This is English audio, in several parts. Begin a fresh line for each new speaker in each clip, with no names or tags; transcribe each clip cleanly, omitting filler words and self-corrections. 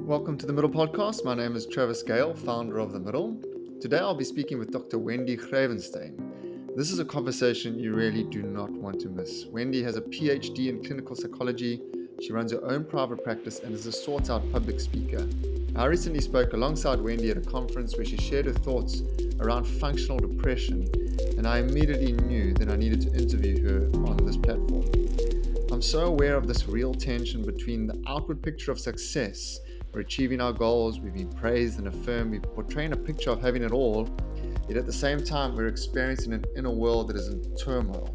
Welcome to the Middle Podcast. My name is Travis Gale, founder of The Middle. Today I'll be speaking with Dr. Wendy Greyvensteyn. This is a conversation you really do not want to miss. Wendy has a PhD in clinical psychology. She runs her own private practice and is a sought-out public speaker. I recently spoke alongside Wendy at a conference where she shared her thoughts around functional depression, and I immediately knew that I needed to interview her on this platform. I'm so aware of this real tension between the outward picture of success. We're achieving our goals, we've been praised and affirmed, we're portraying a picture of having it all, yet at the same time, we're experiencing an inner world that is in turmoil.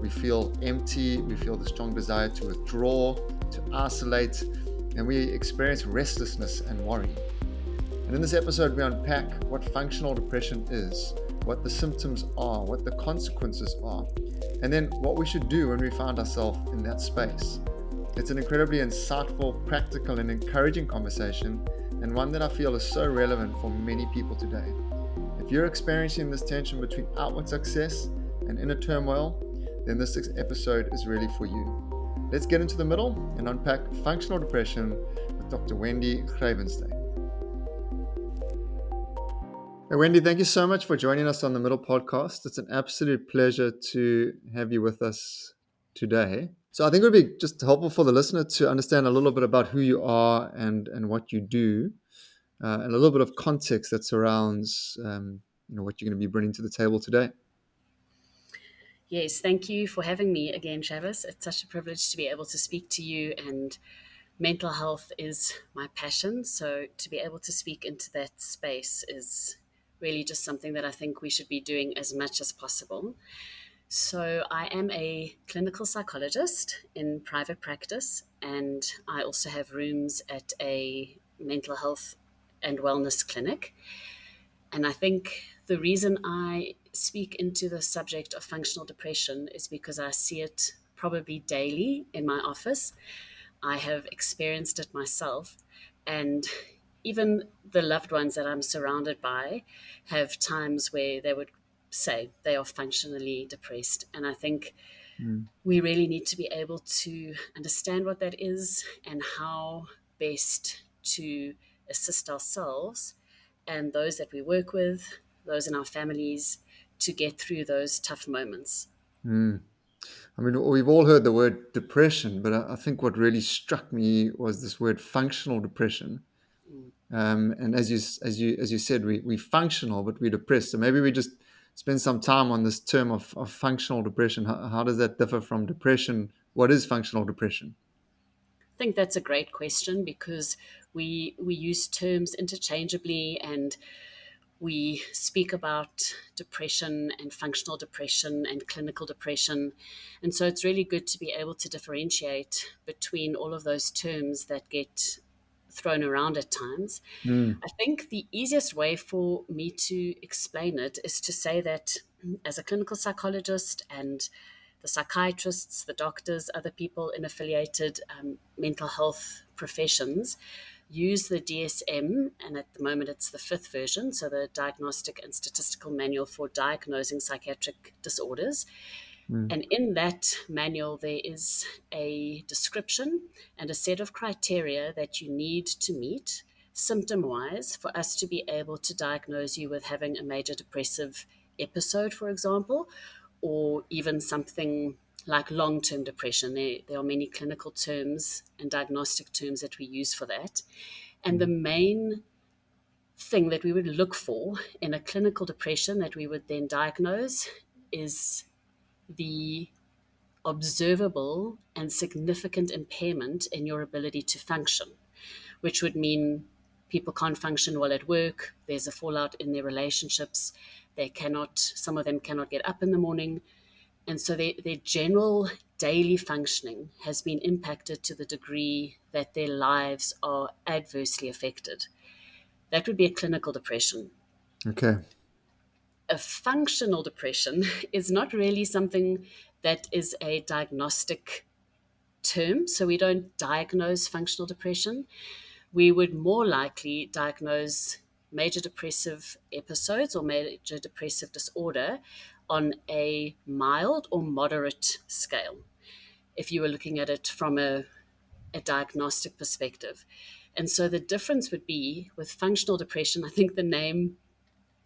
We feel empty, we feel the strong desire to withdraw, to isolate, and we experience restlessness and worry. And in this episode, we unpack what functional depression is, what the symptoms are, what the consequences are, and then what we should do when we find ourselves in that space. It's an incredibly insightful, practical, and encouraging conversation, and one that I feel is so relevant for many people today. If you're experiencing this tension between outward success and inner turmoil, then this episode is really for you. Let's get into the middle and unpack functional depression with Dr. Wendy Greyvensteyn. Hey Wendy, thank you so much for joining us on the Middle Podcast. It's an absolute pleasure to have you with us today. So I think it would be just helpful for the listener to understand a little bit about who you are and what you do, and a little bit of context that surrounds what you're going to be bringing to the table today.
Yes, thank you for having me again, Travis. It's such a privilege to be able to speak to you, and mental health is my passion. So to be able to speak into that space is really just something that I think we should be doing as much as possible. So I am a clinical psychologist in private practice, and I also have rooms at a mental health and wellness clinic. And I think the reason I speak into the subject of functional depression is because I see it probably daily in my office. I have experienced it myself, and even the loved ones that I'm surrounded by have times where they would say they are functionally depressed. And I think we really need to be able to understand what that is and how best to assist ourselves and those that we work with, those in our families, to get through those tough moments.
I mean, we've all heard the word depression, but I think what really struck me was this word functional depression. And as you said, we functional, but we're depressed. So maybe we just spend some time on this term of functional depression. How does that differ from depression? What is functional depression?
I think that's a great question because we use terms interchangeably, and we speak about depression and functional depression and clinical depression. And so it's really good to be able to differentiate between all of those terms that get thrown around at times. I think the easiest way for me to explain it is to say that as a clinical psychologist and the psychiatrists, the doctors, other people in affiliated mental health professions use the DSM, and at the moment it's the fifth version, so the Diagnostic and Statistical Manual for Diagnosing Psychiatric Disorders. And in that manual, there is a description and a set of criteria that you need to meet symptom-wise for us to be able to diagnose you with having a major depressive episode, for example, or even something like long-term depression. There are many clinical terms and diagnostic terms that we use for that. And the main thing that we would look for in a clinical depression that we would then diagnose is the observable and significant impairment in your ability to function, which would mean people can't function well at work, there's a fallout in their relationships, some of them cannot get up in the morning, and so their general daily functioning has been impacted to the degree that their lives are adversely affected. That would be a clinical depression.
Okay.
A functional depression is not really something that is a diagnostic term. So we don't diagnose functional depression. We would more likely diagnose major depressive episodes or major depressive disorder on a mild or moderate scale, if you were looking at it from a diagnostic perspective. And so the difference would be with functional depression, I think the name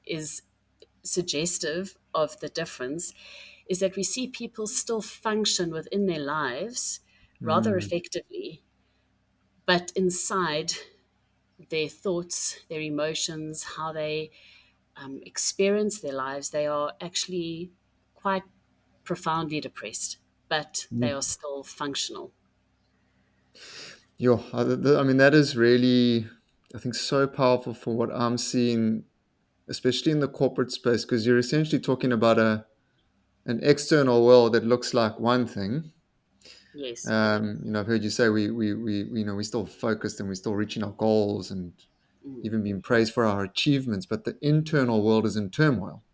is suggestive of the difference, is that we see people still function within their lives rather
Mm.
effectively, but inside their thoughts, their emotions, how they experience their lives, they are actually quite profoundly depressed, but they
Mm.
are still functional.
Yeah, I mean, that is really, I think, so powerful for what I'm seeing, especially in the corporate space, because you're essentially talking about an external world that looks like one thing.
Yes.
I've heard you say we're still focused and we're still reaching our goals and
Mm,
even being praised for our achievements, but the internal world is in turmoil.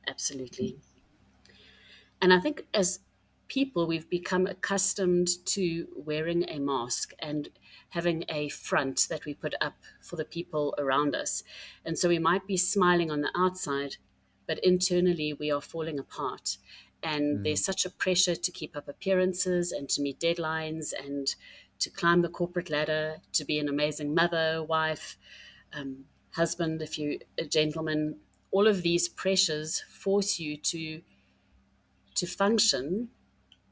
absolutely. And I think as people, we've become accustomed to wearing a mask and having a front that we put up for the people around us. And so we might be smiling on the outside, but internally we are falling apart. And
Mm.
there's such a pressure to keep up appearances and to meet deadlines and to climb the corporate ladder, to be an amazing mother, wife, husband, if you're a gentleman. All of these pressures force you to function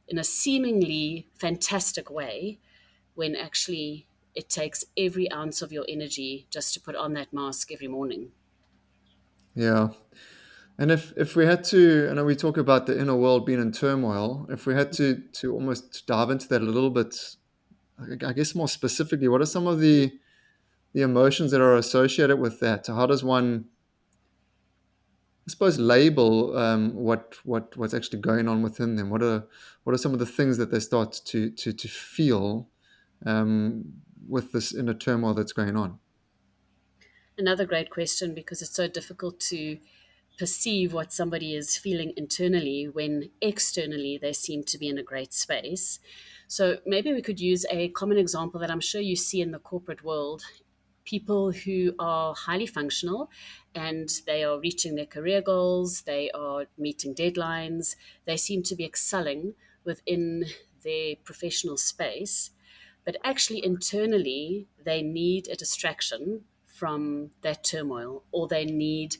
in a seemingly fantastic way when actually it takes every ounce of your energy just to put on that mask every morning.
Yeah. And if we had to, I know we talk about the inner world being in turmoil, if we had to almost dive into that a little bit, I guess more specifically, what are some of the emotions that are associated with that? How does one, I suppose, label what's actually going on within them? What are some of the things that they start to feel with this inner turmoil that's going on?
Another great question, because it's so difficult to perceive what somebody is feeling internally when externally they seem to be in a great space. So maybe we could use a common example that I'm sure you see in the corporate world. People who are highly functional and they are reaching their career goals, they are meeting deadlines, they seem to be excelling within their professional space, but actually internally they need a distraction from that turmoil, or they need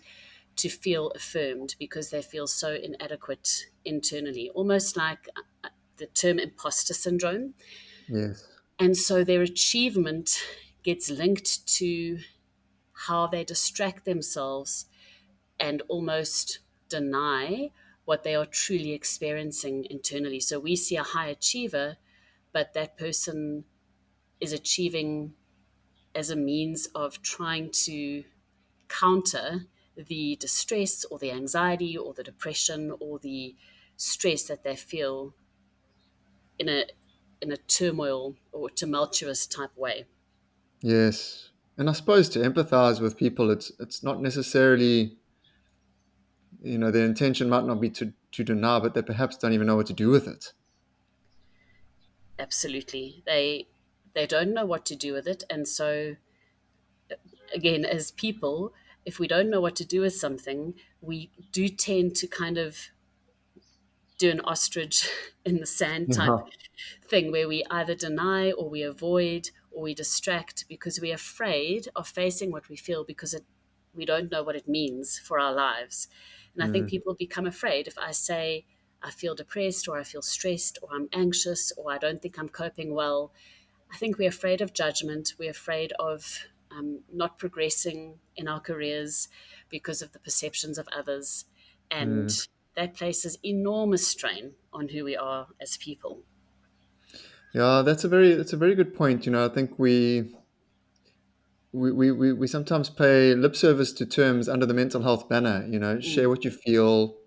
to feel affirmed because they feel so inadequate internally, almost like the term imposter syndrome.
Yes.
And so their achievement gets linked to how they distract themselves and almost deny what they are truly experiencing internally. So we see a high achiever, but that person is achieving as a means of trying to counter the distress or the anxiety or the depression or the stress that they feel in a turmoil or tumultuous type way.
Yes. And I suppose to empathize with people, it's not necessarily, their intention might not be to deny, but they perhaps don't even know what to do with it.
Absolutely. They don't know what to do with it. And so again, as people, if we don't know what to do with something, we do tend to kind of do an ostrich in the sand type
Yeah.
thing where we either deny or we avoid or we distract because we're afraid of facing what we feel because we don't know what it means for our lives. And I think
Mm.
people become afraid if I say, I feel depressed or I feel stressed or I'm anxious or I don't think I'm coping well. I think we're afraid of judgment. We're afraid of not progressing in our careers because of the perceptions of others. And
Mm.
that places enormous strain on who we are as people.
Yeah, that's a very good point. I think we sometimes pay lip service to terms under the mental health banner.
Mm,
Share what you feel,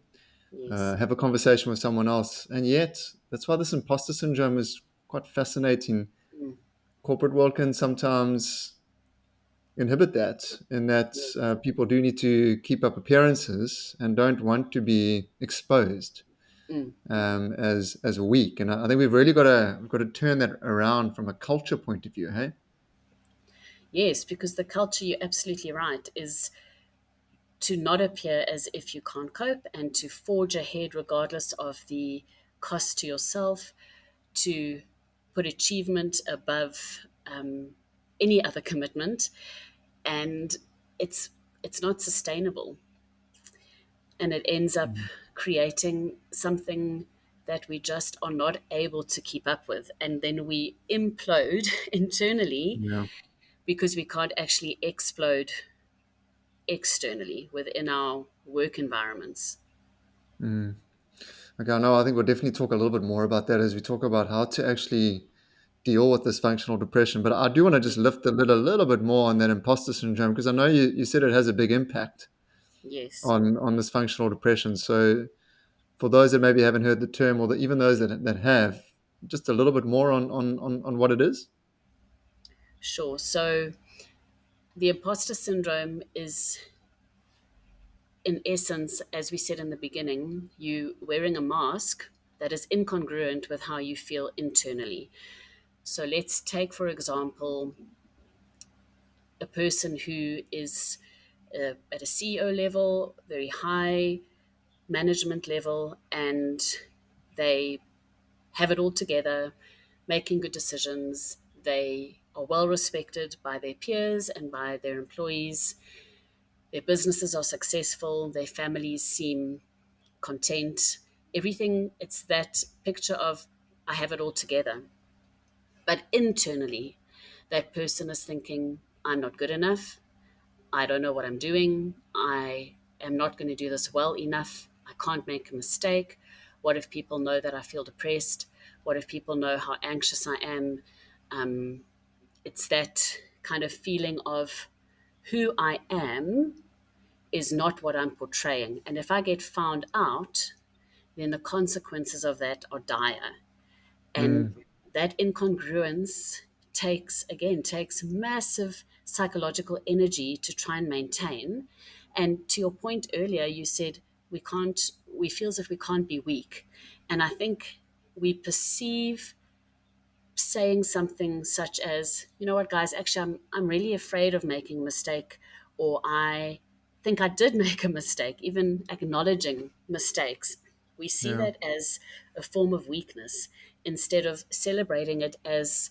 yes.
have a conversation with someone else, and yet that's why this imposter syndrome is quite fascinating.
Mm,
Corporate world can sometimes inhibit that, in that
yes.
people do need to keep up appearances and don't want to be exposed
Mm,
as weak. And I think we've got to turn that around from a culture point of view. Hey.
yes, because the culture, you're absolutely right, is to not appear as if you can't cope and to forge ahead regardless of the cost to yourself, to put achievement above any other commitment, and it's it's not sustainable, and it ends up
Mm.
creating something that we just are not able to keep up with, and then we implode internally
Yeah.
because we can't actually explode externally within our work environments.
Mm. Okay, I know. I think we'll definitely talk a little bit more about that as we talk about how to actually deal with this functional depression. But I do want to just lift the lid a little bit more on that imposter syndrome because I know you said it has a big impact
Yes,
on this functional depression. So for those that maybe haven't heard the term, or even those that have, just a little bit more on what it is.
sure. So the imposter syndrome is, in essence, as we said in the beginning, you wearing a mask that is incongruent with how you feel internally. So let's take, for example, a person who is at a CEO level, very high management level, and they have it all together, making good decisions. They are well respected by their peers and by their employees. Their businesses are successful. Their families seem content. Everything, it's that picture of, I have it all together. But internally, that person is thinking, I'm not good enough. I don't know what I'm doing. I am not going to do this well enough. I can't make a mistake. What if people know that I feel depressed? What if people know how anxious I am? Um, it's that kind of feeling of who I am is not what I'm portraying. And if I get found out, then the consequences of that are dire. And
Mm,
that incongruence takes massive psychological energy to try and maintain. And to your point earlier, you said we feel as if we can't be weak. And I think we perceive saying something such as, you know what, guys, actually, I'm really afraid of making a mistake, or I think I did make a mistake, even acknowledging mistakes. We see
yeah.
that as a form of weakness instead of celebrating it as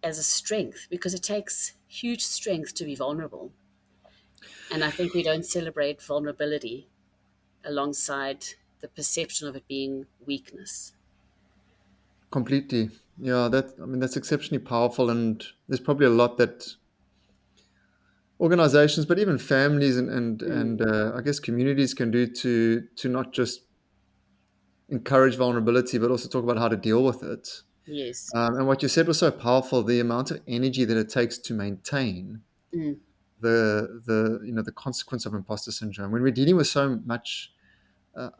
a strength, because it takes huge strength to be vulnerable. And I think we don't celebrate vulnerability alongside the perception of it being weakness.
Completely. Yeah, that's exceptionally powerful, and there's probably a lot that organizations, but even families and
Mm,
I guess communities can do to not just encourage vulnerability, but also talk about how to deal with it.
yes.
And what you said was so powerful: the amount of energy that it takes to maintain
Mm,
the consequence of imposter syndrome when we're dealing with so much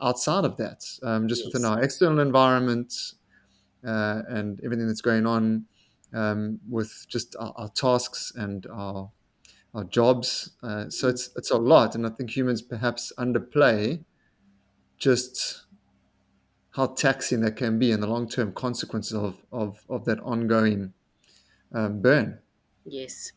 outside of that, just within
yes.
our external environment and everything that's going on with just our tasks and our jobs. So
Mm,
it's a lot, and I think humans perhaps underplay just how taxing that can be and the long term consequences of that ongoing burn.
yes.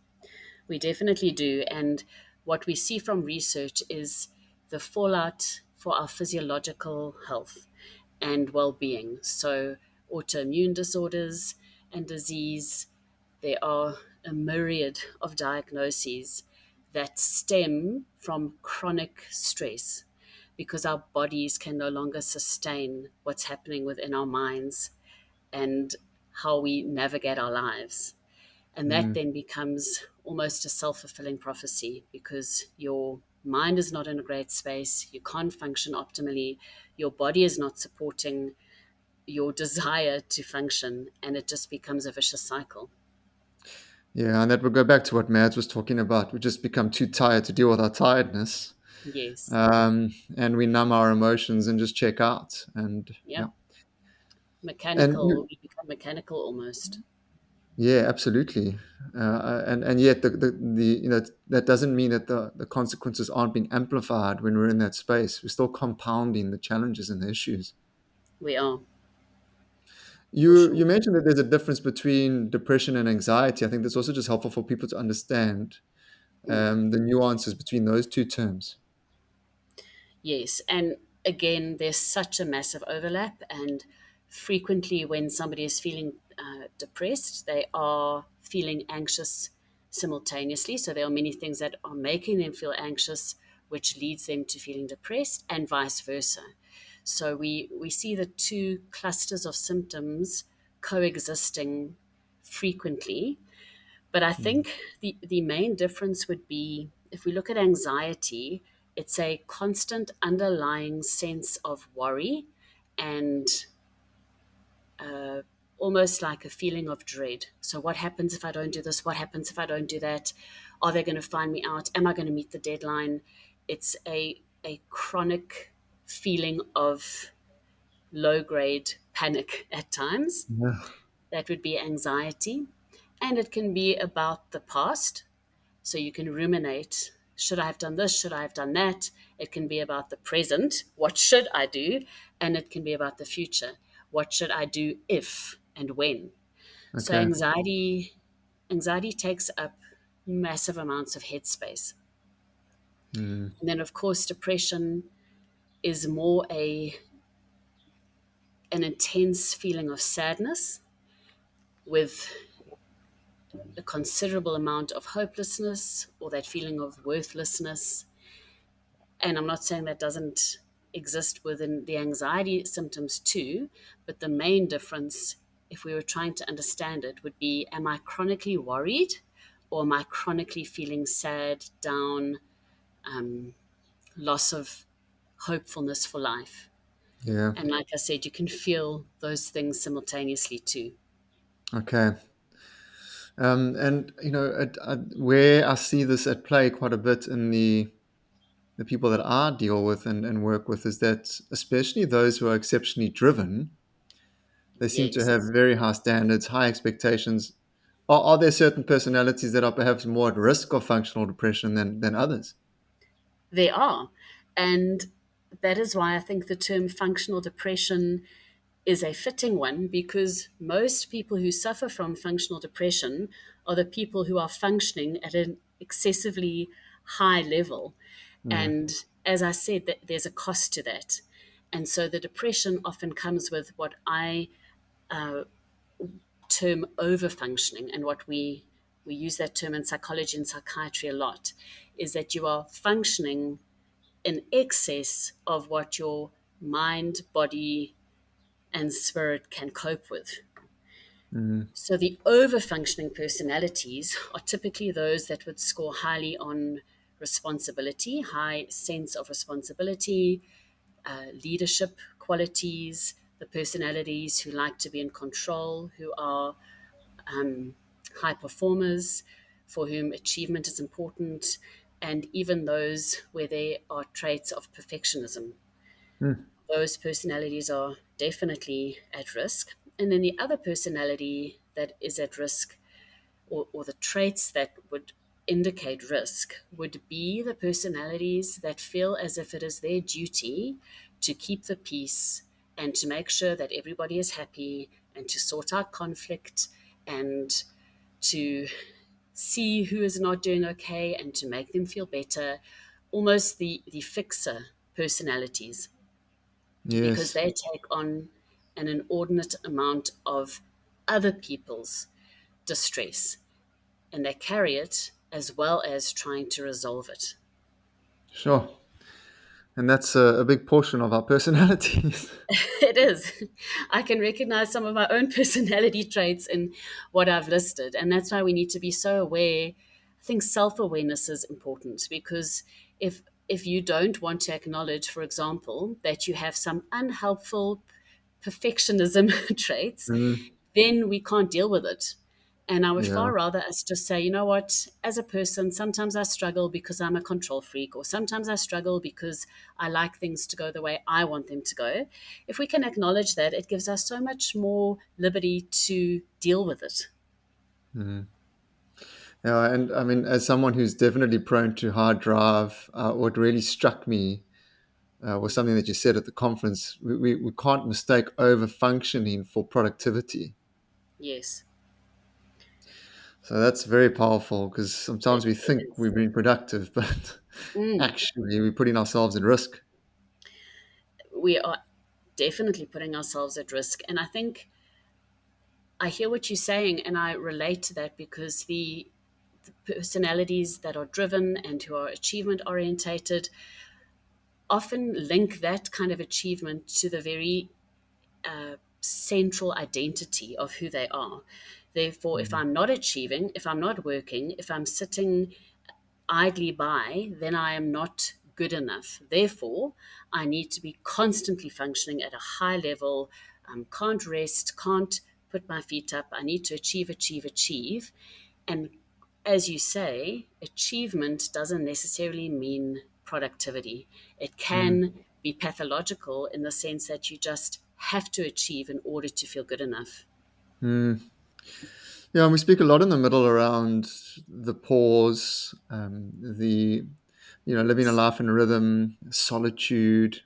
We definitely do. And what we see from research is the fallout for our physiological health and well being. So, autoimmune disorders and disease, there are a myriad of diagnoses that stem from chronic stress because our bodies can no longer sustain what's happening within our minds and how we navigate our lives. And that
Mm.
then becomes almost a self fulfilling prophecy because your mind is not in a great space, you can't function optimally, your body is not supporting your desire to function, and it just becomes a vicious cycle.
Yeah, and that will go back to what Mads was talking about. We just become too tired to deal with our tiredness,
Yes.
and we numb our emotions and just check out. And
Yeah.
yeah, and
Mechanical, we become mechanical almost.
yeah, absolutely. And yet the that doesn't mean that the consequences aren't being amplified when we're in that space. We're still compounding the challenges and the issues.
We are, for
You
sure.
mentioned that there's a difference between depression and anxiety. I think that's also just helpful for people to understand
Mm.
the nuances between those two terms.
Yes, and again, there's such a massive overlap, and frequently when somebody is feeling depressed, they are feeling anxious simultaneously. So there are many things that are making them feel anxious, which leads them to feeling depressed, and vice versa. So we see the two clusters of symptoms coexisting frequently. But I
Mm.
think the main difference would be if we look at anxiety, it's a constant underlying sense of worry and almost like a feeling of dread. So, what happens if I don't do this? What happens if I don't do that? Are they going to find me out? Am I going to meet the deadline? It's a chronic feeling of low grade panic at times.
Yeah.
That would be anxiety. And it can be about the past. So you can ruminate, should I have done this? Should I have done that? It can be about the present, what should I do? And it can be about the future, what should I do if and when? So
Okay.
anxiety takes up massive amounts of headspace.
Mm.
And then of course depression is more an intense feeling of sadness with a considerable amount of hopelessness or that feeling of worthlessness. And I'm not saying that doesn't exist within the anxiety symptoms too, but the main difference, if we were trying to understand it, would be, am I chronically worried or am I chronically feeling sad, down, um, loss of hopefulness for life?
Yeah.
And like I said, you can feel those things simultaneously too.
Okay. And where I see this at play quite a bit in the people that I deal with and work with is that especially those who are exceptionally driven, they seem to
Yes.
have very high standards, high expectations. Are there certain personalities that are perhaps more at risk of functional depression than others?
They are. And that is why I think the term functional depression is a fitting one, because most people who suffer from functional depression are the people who are functioning at an excessively high level.
Mm.
And as I said, that there's a cost to that. And so the depression often comes with what I term overfunctioning, and what we use that term in psychology and psychiatry a lot, is that you are functioning in excess of what your mind, body, and spirit can cope with.
Mm.
So the over-functioning personalities are typically those that would score highly on responsibility, high sense of responsibility, leadership qualities, the personalities who like to be in control, who are high performers, for whom achievement is important, and even those where there are traits of perfectionism.
Mm.
Those personalities are definitely at risk. And then the other personality that is at risk, or the traits that would indicate risk, would be the personalities that feel as if it is their duty to keep the peace and to make sure that everybody is happy and to sort out conflict and to see who is not doing okay and to make them feel better. Almost the fixer personalities, because
Yes.
they take on an inordinate amount of other people's distress and they carry it as well as trying to resolve it.
Sure. And that's a big portion of our personalities.
It is. I can recognize some of my own personality traits in what I've listed. And that's why we need to be so aware. I think self awareness is important, because if you don't want to acknowledge, for example, that you have some unhelpful perfectionism traits,
Mm.
then we can't deal with it. And I would
Yeah.
far rather us just say, you know what, as a person, sometimes I struggle because I'm a control freak, or sometimes I struggle because I like things to go the way I want them to go. If we can acknowledge that, it gives us so much more liberty to deal with it.
Mm. Yeah, and I mean, as someone who's definitely prone to hard drive, what really struck me was something that you said at the conference. We can't mistake over functioning for productivity.
Yes,
So that's very powerful because sometimes we
it
think
is.
we're being productive, but
Mm.
actually we're putting ourselves at risk.
We are definitely putting ourselves at risk. And I think I hear what you're saying, and I relate to that because the personalities that are driven and who are achievement orientated often link that kind of achievement to the very central identity of who they are. Therefore, if
Mm.
I'm not achieving, if I'm not working, if I'm sitting idly by, then I am not good enough. Therefore, I need to be constantly functioning at a high level, can't rest, can't put my feet up. I need to achieve, achieve, achieve. And as you say, achievement doesn't necessarily mean productivity. It
Mm.
can be pathological in the sense that you just have to achieve in order to feel good enough.
Mm. Yeah, and we speak a lot in the middle around the pause, the living a
Yes.
life in rhythm, solitude,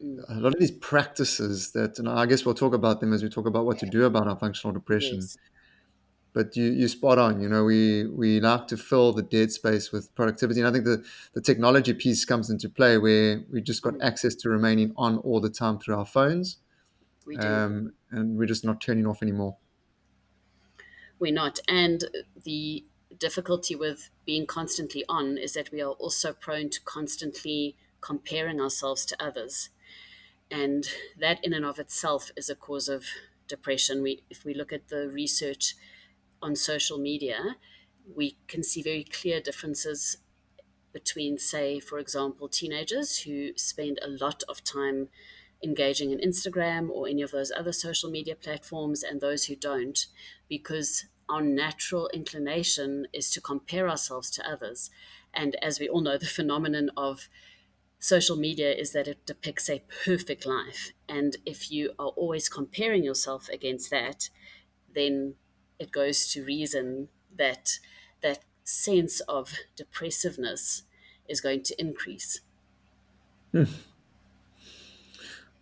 Mm.
a lot of these practices that, and I guess we'll talk about them as we talk about what to do about our functional depression.
Yes.
But you spot on. We like to fill the dead space with productivity, and I think the technology piece comes into play where we just got
Mm.
access to remaining on all the time through our phones,
We do.
and we're just not turning off anymore.
We're not. And the difficulty with being constantly on is that we are also prone to constantly comparing ourselves to others. And that, in and of itself, is a cause of depression. If we look at the research on social media, we can see very clear differences between, say, for example, teenagers who spend a lot of time engaging in Instagram or any of those other social media platforms and those who don't, because our natural inclination is to compare ourselves to others. And as we all know, the phenomenon of social media is that it depicts a perfect life. And if you are always comparing yourself against that, then it goes to reason that that sense of depressiveness is going to increase.
Hmm.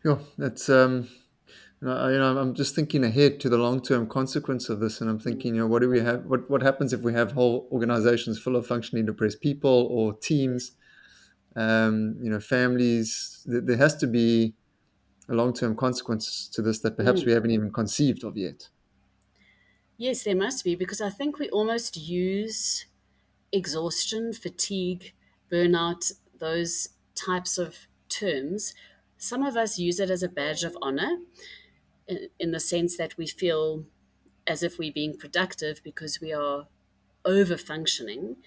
Yeah, that's I'm just thinking ahead to the long term consequence of this, and I'm thinking, what do we have? What happens if we have whole organizations full of functionally depressed people or teams? Families. There has to be a long term consequence to this that perhaps
Mm.
we haven't even conceived of yet.
Yes, there must be, because I think we almost use exhaustion, fatigue, burnout, those types of terms. Some of us use it as a badge of honor in the sense that we feel as if we're being productive because we are over functioning.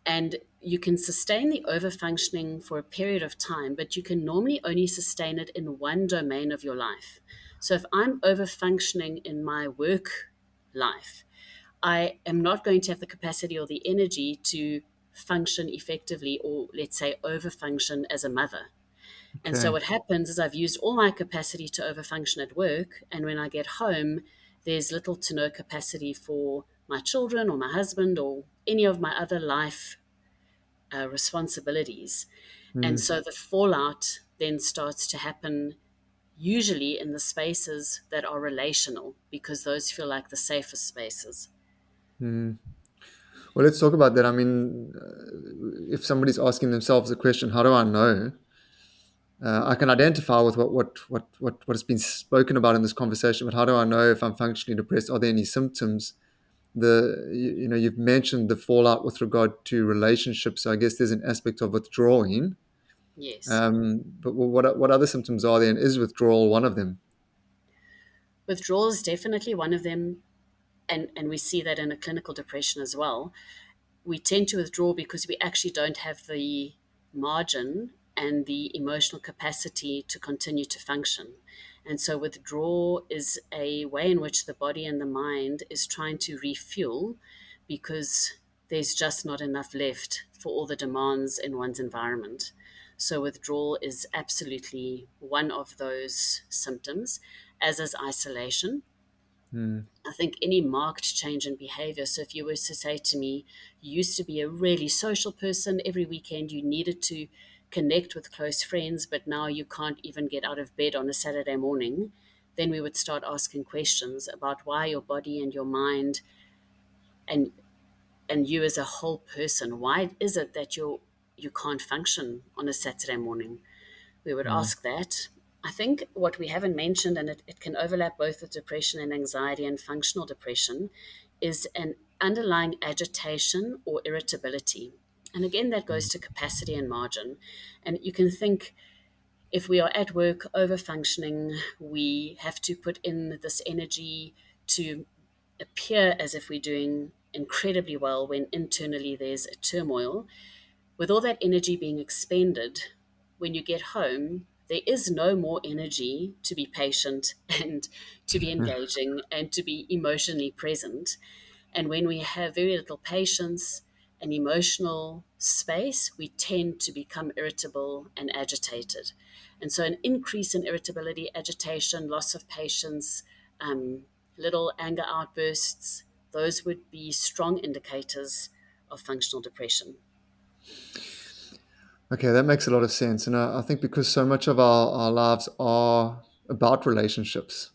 And you can sustain the overfunctioning for a period of time, but you can normally only sustain it in one domain of your life. So if I'm overfunctioning in my work life, I am not going to have the capacity or the energy to function effectively, or let's say overfunction as a mother. And so
Okay.
what happens is I've used all my capacity to overfunction at work, and when I get home, there's little to no capacity for my children or my husband or any of my other life responsibilities. And
Mm,
so the fallout then starts to happen usually in the spaces that are relational because those feel like the safest spaces.
mm. Well, let's talk about that. I mean, if somebody's asking themselves the question, how do I know? I can identify with what has been spoken about in this conversation, but how do I know if I'm functionally depressed? Are there any symptoms? You've mentioned the fallout with regard to relationships. So I guess there's an aspect of withdrawing.
Yes.
But what other symptoms are there? And is withdrawal one of them?
Withdrawal is definitely one of them. And we see that in a clinical depression as well. We tend to withdraw because we actually don't have the margin and the emotional capacity to continue to function. And so withdrawal is a way in which the body and the mind is trying to refuel because there's just not enough left for all the demands in one's environment. So withdrawal is absolutely one of those symptoms, as is isolation.
Mm,
I think any marked change in behavior. So, if you were to say to me, you used to be a really social person, every weekend you needed to connect with close friends, but now you can't even get out of bed on a Saturday morning, then we would start asking questions about why your body and your mind and you as a whole person, why is it that you can't function on a Saturday morning? We would
mm,
ask that. I think what we haven't mentioned, and it can overlap both with depression and anxiety and functional depression, is an underlying agitation or irritability. And again, that goes to capacity and margin. And you can think, if we are at work over functioning, we have to put in this energy to appear as if we're doing incredibly well when internally there's a turmoil. With all that energy being expended, when you get home, there is no more energy to be patient and to be engaging and to be emotionally present. And when we have very little patience and emotional space, we tend to become irritable and agitated. And so, an increase in irritability, agitation, loss of patience, um, little anger outbursts, those would be strong indicators of functional depression.
Okay, that makes a lot of sense. And I think because so much of our lives are about relationships,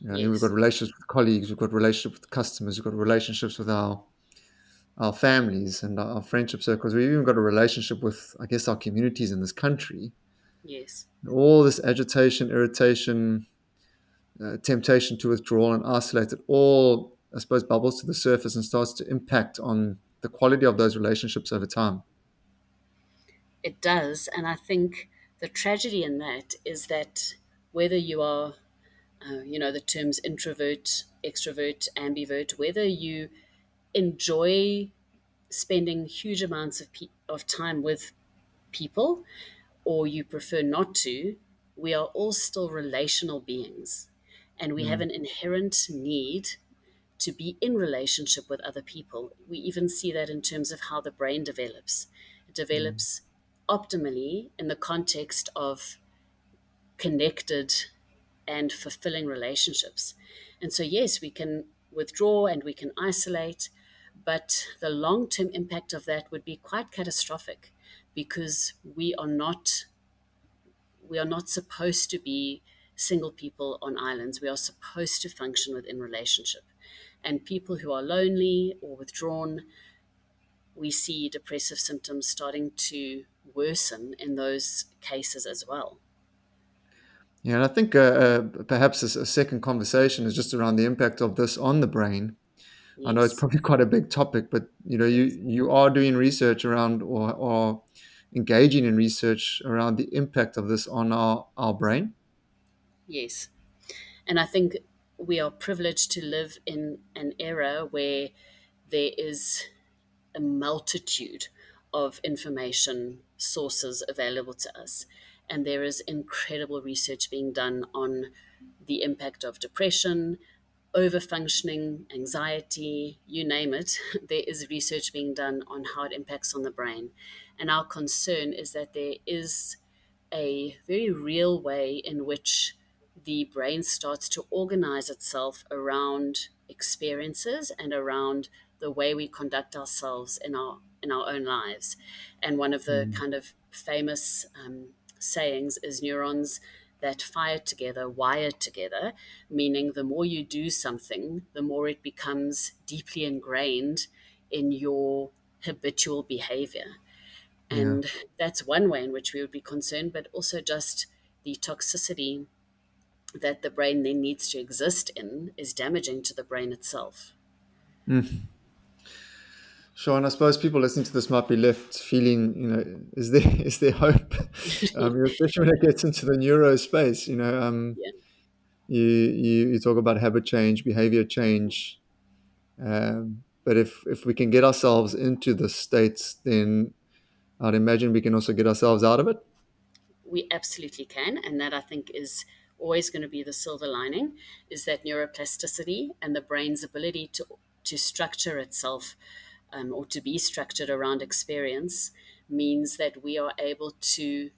we've got
Yes,
relationships with colleagues, we've got relationships with customers, we've got relationships with our families and our friendship circles. We've even got a relationship with, I guess, our communities in this country.
yes.
All this agitation, irritation, temptation to withdraw and isolate, it all, I suppose, bubbles to the surface and starts to impact on the quality of those relationships over time.
It does. And I think the tragedy in that is that whether you are, the terms introvert, extrovert, ambivert, whether you enjoy spending huge amounts of time with people or you prefer not to, we are all still relational beings. And we have
Mm,
an inherent need to be in relationship with other people. We even see that in terms of how the brain develops. It
mm,
develops optimally in the context of connected and fulfilling relationships. And so, yes, we can withdraw and we can isolate, but the long term impact of that would be quite catastrophic because we are not supposed to be single people on islands. We are supposed to function within relationship. And people who are lonely or withdrawn, we see depressive symptoms starting to worsen in those cases as well.
yeah, and I think perhaps a second conversation is just around the impact of this on the brain. I know it's
Yes,
probably quite a big topic, but you
yes,
you are doing research around or engaging in research around the impact of this on our brain.
yes. And I think we are privileged to live in an era where there is a multitude of information sources available to us. And there is incredible research being done on the impact of depression, overfunctioning, anxiety, you name it. There is research being done on how it impacts on the brain. And our concern is that there is a very real way in which the brain starts to organize itself around experiences and around the way we conduct ourselves in our own lives. And one of the
Mm,
kind of famous sayings is neurons that fire together, wire together, meaning the more you do something, the more it becomes deeply ingrained in your habitual behavior.
yeah.
And that's one way in which we would be concerned, but also just the toxicity that the brain then needs to exist in is damaging to the brain itself.
Mm. Sure, and I suppose people listening to this might be left feeling, is there is there hope? Especially when it gets into the neuro space.
Yeah.
You talk about habit change, behavior change, but if we can get ourselves into the states, then I'd imagine we can also get ourselves out of it.
We absolutely can. And that I think is always going to be the silver lining is that neuroplasticity and the brain's ability to structure itself or to be structured around experience means that we are able to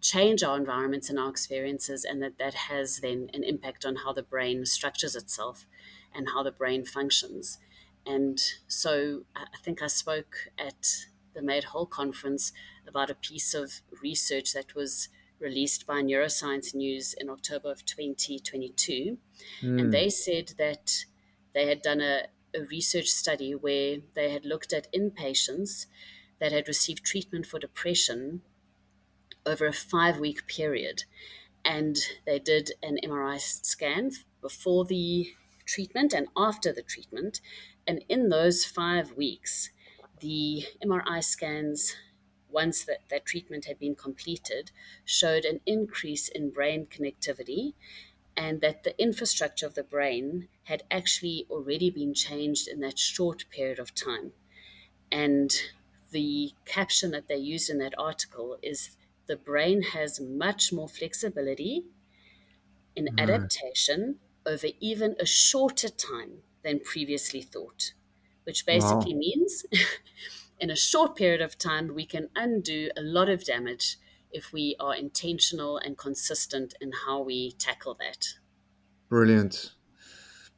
change our environments and our experiences, and that has then an impact on how the brain structures itself and how the brain functions. And so I think I spoke at the Made Whole conference about a piece of research that was released by Neuroscience News in October of 2022. And
Mm,
they said that they had done a research study where they had looked at inpatients that had received treatment for depression over a 5-week period. and they did an MRI scan before the treatment and after the treatment. And in those 5 weeks, the MRI scans, once that treatment had been completed, showed an increase in brain connectivity, and that the infrastructure of the brain had actually already been changed in that short period of time. And the caption that they used in that article is, the brain has much more flexibility in
Right.
adaptation over even a shorter time than previously thought, which basically
Wow.
means in a short period of time, we can undo a lot of damage if we are intentional and consistent in how we tackle that.
Brilliant.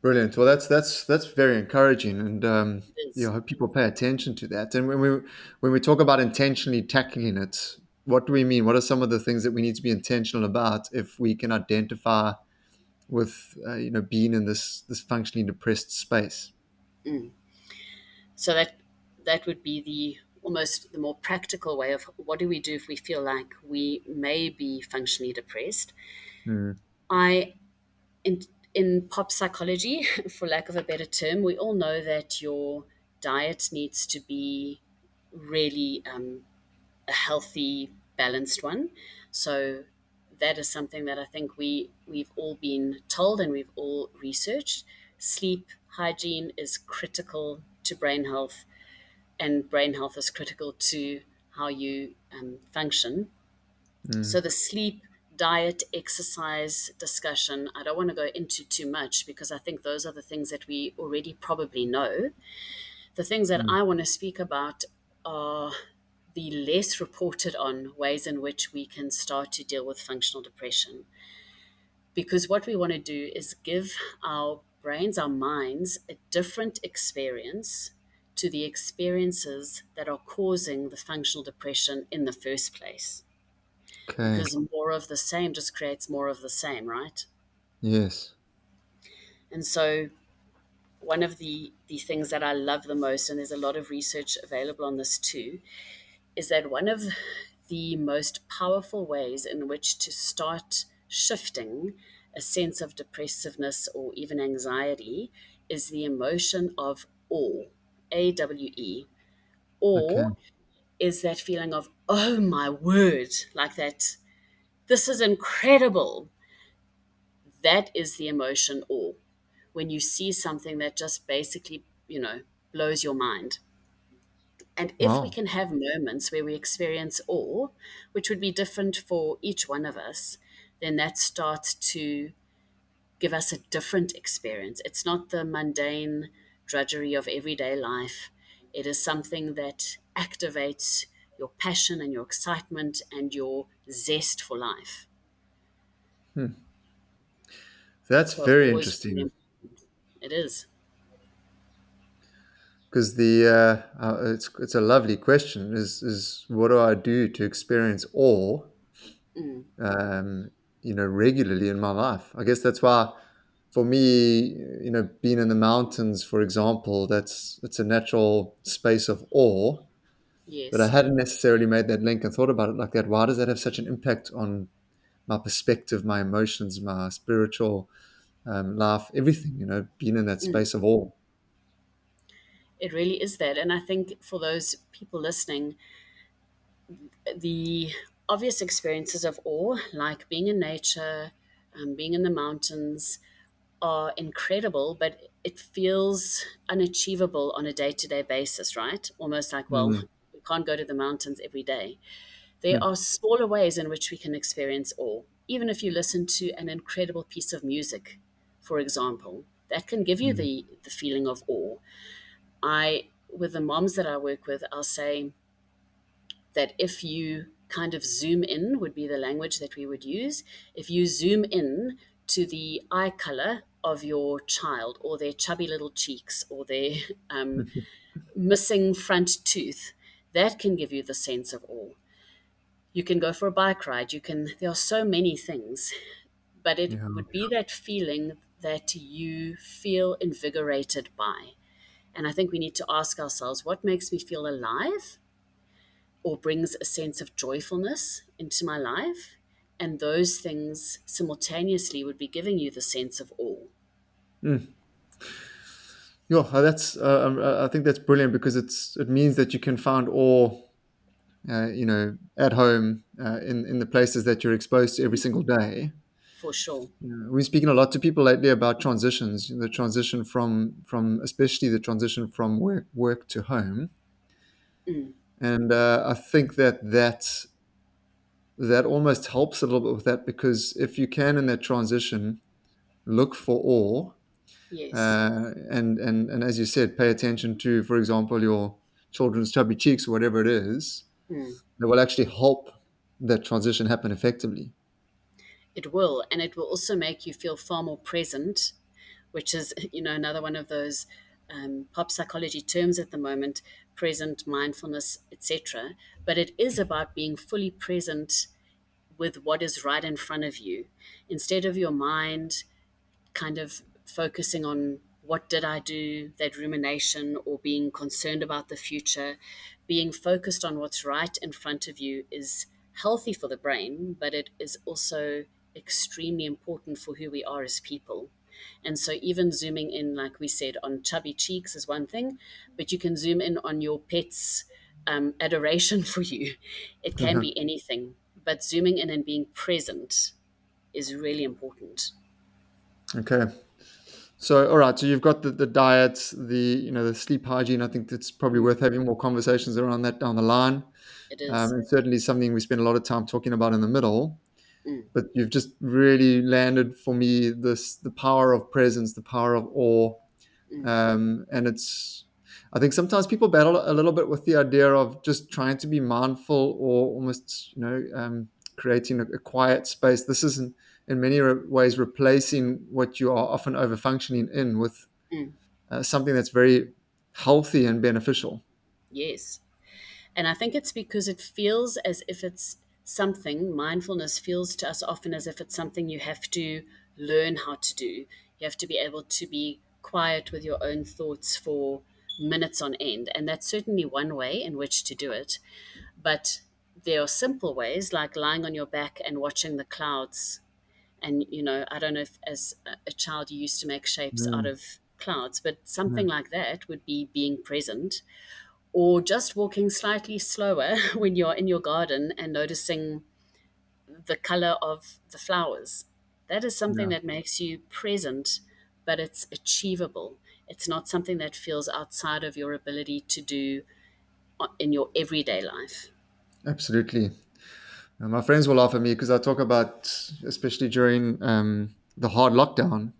Brilliant. Well, that's very encouraging, and
It
yeah,
is.
I hope people pay attention to that. And when we talk about intentionally tackling it, what do we mean? What are some of the things that we need to be intentional about if we can identify with being in this functionally depressed space?
Mm. So that would be the almost the more practical way of what do we do if we feel like we may be functionally depressed.
Mm,
I in in pop psychology, for lack of a better term, we all know that your diet needs to be really a healthy, balanced one. So that is something that I think we've all been told and we've all researched. Sleep hygiene is critical to brain health, and brain health is critical to how you function.
mm,
So the sleep, diet, exercise discussion, I don't want to go into too much because I think those are the things that we already probably know. The things that
mm.
I want to speak about are the less reported on ways in which we can start to deal with functional depression. Because what we want to do is give our brains, our minds, a different experience to the experiences that are causing the functional depression in the first place.
Okay.
Because more of the same just creates more of the same, right?
Yes.
And so one of the things that I love the most, and there's a lot of research available on this too, is that one of the most powerful ways in which to start shifting a sense of depressiveness or even anxiety is the emotion of awe, AWE.
Okay.
Awe is that feeling of, oh my word, like that, this is incredible. That is the emotion awe. When you see something that just basically, blows your mind. And if we
Wow.
can have moments where we experience awe, which would be different for each one of us, then that starts to give us a different experience. It's not the mundane drudgery of everyday life. It is something that activates your passion and your excitement and your zest for life.
Hmm. That's
So
very
awe is really
interesting
important. It is.
because it's a lovely question. Is what do I do to experience awe
Mm,
um, regularly in my life. I guess that's why, for me, being in the mountains, for example, that's a natural space of awe. But I
yes.
hadn't necessarily made that link and thought about it like that. Why does that have such an impact on my perspective, my emotions, my spiritual life, everything? Being in that
Mm.
space of awe.
It really is that. And I think for those people listening, the obvious experiences of awe, like being in nature, being in the mountains, are incredible, but it feels unachievable on a day to day basis, right? Almost like, well,
Mm.
we can't go to the mountains every day. There
Hmm.
are smaller ways in which we can experience awe. Even if you listen to an incredible piece of music, for example, that can give you
Mm.
the feeling of awe. With the moms that I work with, I'll say that if you kind of zoom in, would be the language that we would use. If you zoom in to the eye color of your child, or their chubby little cheeks, or their missing front tooth, that can give you the sense of awe. You can go for a bike ride. There are so many things, but it
Yeah.
would be that feeling that you feel invigorated by. And I think we need to ask ourselves, what makes me feel alive or brings a sense of joyfulness into my life? And those things simultaneously would be giving you the sense of awe.
Mm. Yeah, I think that's brilliant because it means that you can find awe, at home, in the places that you're exposed to every single day.
For sure.
We're speaking a lot to people lately about transitions, the transition from especially the transition from work to home,
Mm,
and I think that almost helps a little bit with that because if you can in that transition look for awe,
yes.
and as you said, pay attention to, for example, your children's chubby cheeks or whatever it is,
Mm.
that will actually help that transition happen effectively.
It will, and it will also make you feel far more present, which is, another one of those pop psychology terms at the moment: present, mindfulness, etc. But it is about being fully present with what is right in front of you, instead of your mind kind of focusing on what did I do, that rumination, or being concerned about the future. Being focused on what's right in front of you is healthy for the brain, but it is also extremely important for who we are as people. And so, even zooming in, like we said, on chubby cheeks is one thing, but you can zoom in on your pet's adoration for you. It can
Uh-huh.
be anything, but zooming in and being present is really important.
Okay. So, all right. So you've got the diet, the sleep hygiene. I think it's probably
Mm,
worth having more conversations around that down the line.
it is.
And certainly something we spend a lot of time talking about in the middle.
Mm,
But you've just really landed for me the power of presence, the power of awe,
mm,
and I think sometimes people battle a little bit with the idea of just trying to be mindful or almost creating a quiet space. This is in many ways replacing what you are often over functioning in with
mm.
something that's very healthy and beneficial.
Yes. And I think it's because it feels as if it's something, mindfulness feels to us often as if it's something you have to learn how to do. You have to be able to be quiet with your own thoughts for minutes on end. And that's certainly one way in which to do it. But there are simple ways, like lying on your back and watching the clouds. And, I don't know if as a child you used to make shapes out
Mm,
of clouds, but
yeah,
something like that would be being present, or just walking slightly slower when you're in your garden and noticing the color of the flowers. That is something
yeah,
that makes you present, but it's achievable. It's not something that feels outside of your ability to do in your everyday life.
absolutely. My friends will laugh at me because I talk about, especially during the hard lockdown,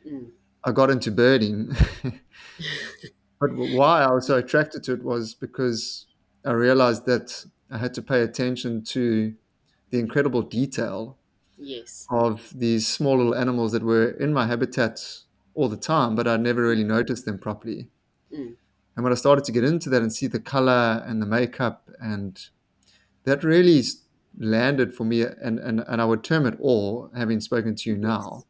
Mm,
I got into birding. But why I was so attracted to it was because I realized that I had to pay attention to the incredible detail
yes.
of these small little animals that were in my habitat all the time, but I'd never really noticed them properly.
Mm,
And when I started to get into that and see the color and the makeup, and that really landed for me, and I would term it awe, having spoken to you
yes.
now.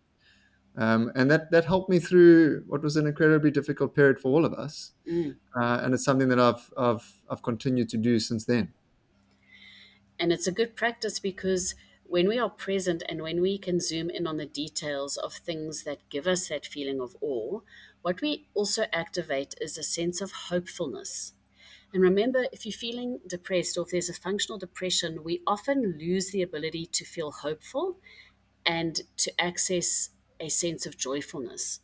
And that helped me through what was an incredibly difficult period for all of us.
Mm.
And it's something that I've continued to do since then.
And it's a good practice because when we are present and when we can zoom in on the details of things that give us that feeling of awe, what we also activate is a sense of hopefulness. And remember, if you're feeling depressed or if there's a functional depression, we often lose the ability to feel hopeful and to access a sense of joyfulness.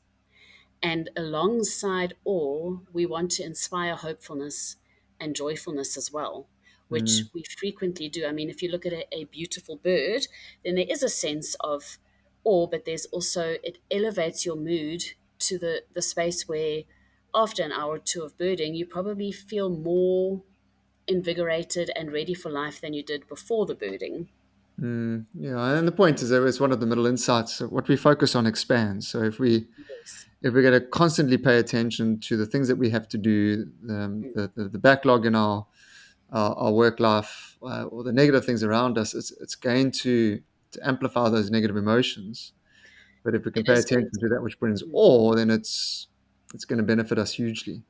And alongside awe, we want to inspire hopefulness and joyfulness as well, which
Mm,
we frequently do. I mean, if you look at a beautiful bird, then there is a sense of awe, but there's also, it elevates your mood to the space where after an hour or two of birding, you probably feel more invigorated and ready for life than you did before the birding.
yeah, and the point is that it's one of the middle insights. So what we focus on expands. So
Yes.
if we're going to constantly pay attention to the things that we have to do,
Mm.
the backlog in our work life, or the negative things around us, it's going to amplify those negative emotions. But if we can
It
pay
is going
attention to
to.
that which brings
Mm.
awe, then it's going to benefit us hugely.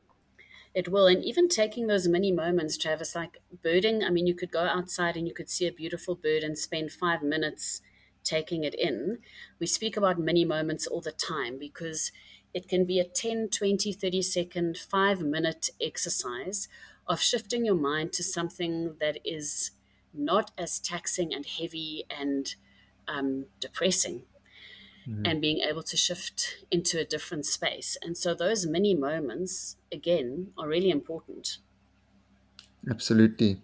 It will. And even taking those mini moments, Travis, like birding, I mean, you could go outside and you could see a beautiful bird and spend 5 minutes taking it in. We speak about mini moments all the time because it can be a 10, 20, 30-second, 5 minute exercise of shifting your mind to something that is not as taxing and heavy and depressing,
Mm.
and being able to shift into a different space. And so those mini moments, again, are really important.
Absolutely.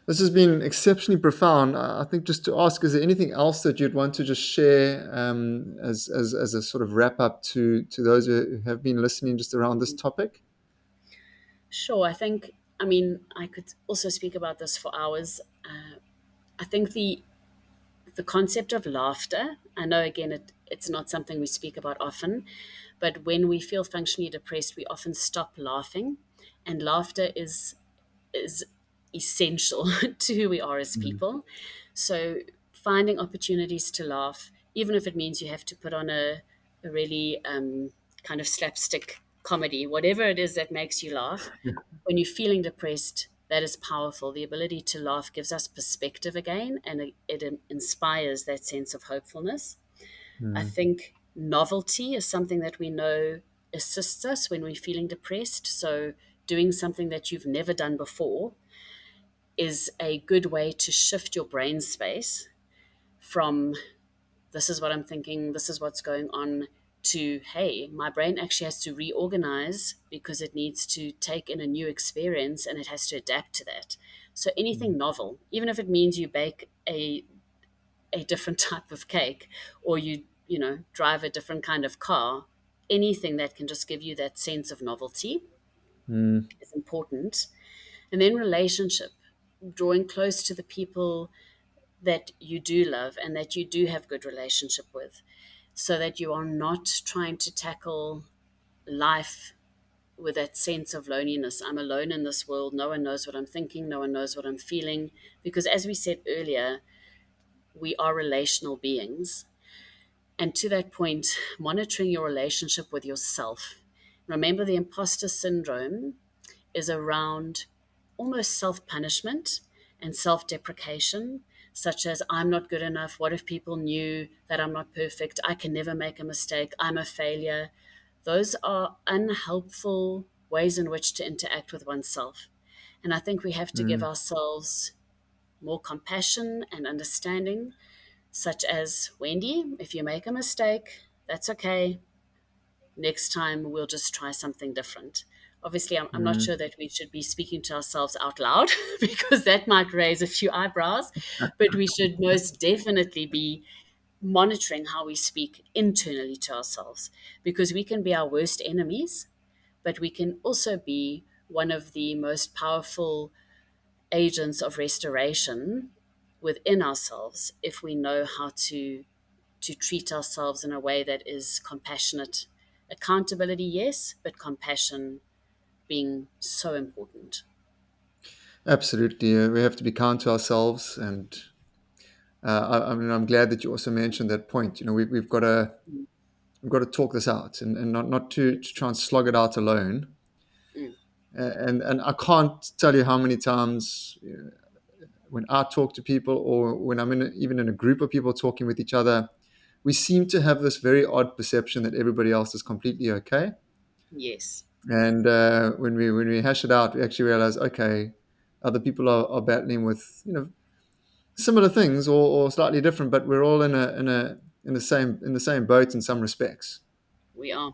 This has been exceptionally profound. I think just to ask, is there anything else that you'd want to just share as a sort of wrap up to those who have been listening just around this topic?
Sure, I think, I mean, I could also speak about this for hours. I think the concept of laughter, I know again it's not something we speak about often, but when we feel functionally depressed, we often stop laughing. And laughter is essential to who we are as
Mm.
people. So finding opportunities to laugh, even if it means you have to put on a really kind of slapstick comedy, whatever it is that makes you laugh, when you're feeling depressed, that is powerful. The ability to laugh gives us perspective again, and it inspires that sense of hopefulness. I
Mm.
think novelty is something that we know assists us when we're feeling depressed. So doing something that you've never done before is a good way to shift your brain space from this is what I'm thinking, this is what's going on, to hey, my brain actually has to reorganize because it needs to take in a new experience and it has to adapt to that. So anything novel, even if it means you bake a different type of cake, or you drive a different kind of car, anything that can just give you that sense of novelty
Mm.
is important. And then relationship, drawing close to the people that you do love and that you do have good relationship with, so that you are not trying to tackle life with that sense of loneliness. I'm alone in this world. No one knows what I'm thinking. No one knows what I'm feeling. Because as we said earlier, we are relational beings. And to that point, monitoring your relationship with yourself. Remember, the imposter syndrome is around almost self punishment and self deprecation, such as, I'm not good enough. What if people knew that I'm not perfect? I can never make a mistake. I'm a failure. Those are unhelpful ways in which to interact with oneself. And I think we have to give
Mm.
ourselves more compassion and understanding, such as, Wendy, if you make a mistake, that's okay. Next time we'll just try something different. Obviously, I'm not
Mm.
sure that we should be speaking to ourselves out loud because that might raise a few eyebrows, but we should most definitely be monitoring how we speak internally to ourselves, because we can be our worst enemies, but we can also be one of the most powerful agents of restoration within ourselves if we know how to treat ourselves in a way that is compassionate. Accountability, yes, but compassion being so important.
Absolutely. We have to be kind to ourselves. And I mean, I'm glad that you also mentioned that point. You know, we've got to talk this out and not to try and slog it out alone.
Mm,
And I can't tell you how many times when I talk to people or when I'm even in a group of people talking with each other, we seem to have this very odd perception that everybody else is completely okay.
yes,
And when we hash it out, we actually realize, okay, other people are battling with similar things or slightly different, but we're all in the same boat in some respects.
we are.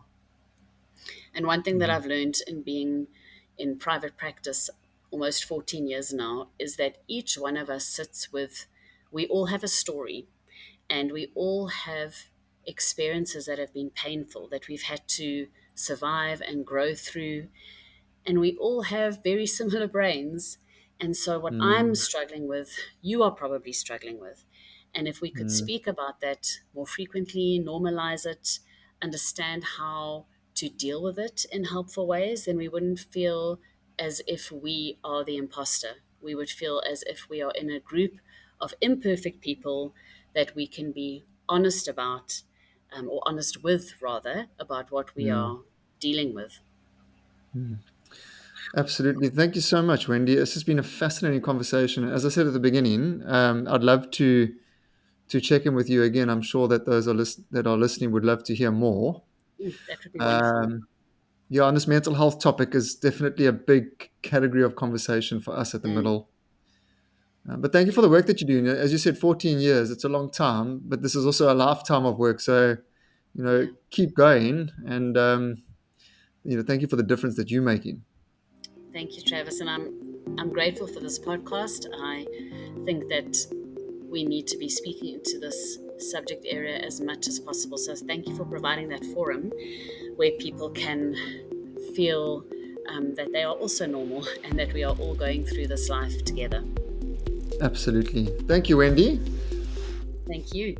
And one thing that
Mm.
I've learned in being in private practice almost 14 years now is that each one of us sits with, we all have a story, and we all have experiences that have been painful that we've had to survive and grow through, and we all have very similar brains. And so, what I'm
Mm.
struggling with, you are probably struggling with. And if we could
Mm.
speak about that more frequently, normalize it, understand how to deal with it in helpful ways, then we wouldn't feel as if we are the imposter. We would feel as if we are in a group of imperfect people that we can be honest about, or honest with, rather, about what we
Mm.
are dealing with.
Mm. Absolutely. Thank you so much, Wendy. This has been a fascinating conversation. As I said at the beginning, I'd love to check in with you again. I'm sure that those that are listening would love to hear more.
That would be wonderful.
Um, yeah, and this mental health topic is definitely a big category of conversation for us at the
Mm,
middle. But thank you for the work that you're doing. As you said, 14 years, it's a long time, but this is also a lifetime of work. So,
yeah.
keep going. And, thank you for the difference that you're making.
Thank you, Travis, and I'm grateful for this podcast. I think that we need to be speaking into this subject area as much as possible. So thank you for providing that forum where people can feel that they are also normal and that we are all going through this life together.
Absolutely. Thank you, Wendy.
Thank you.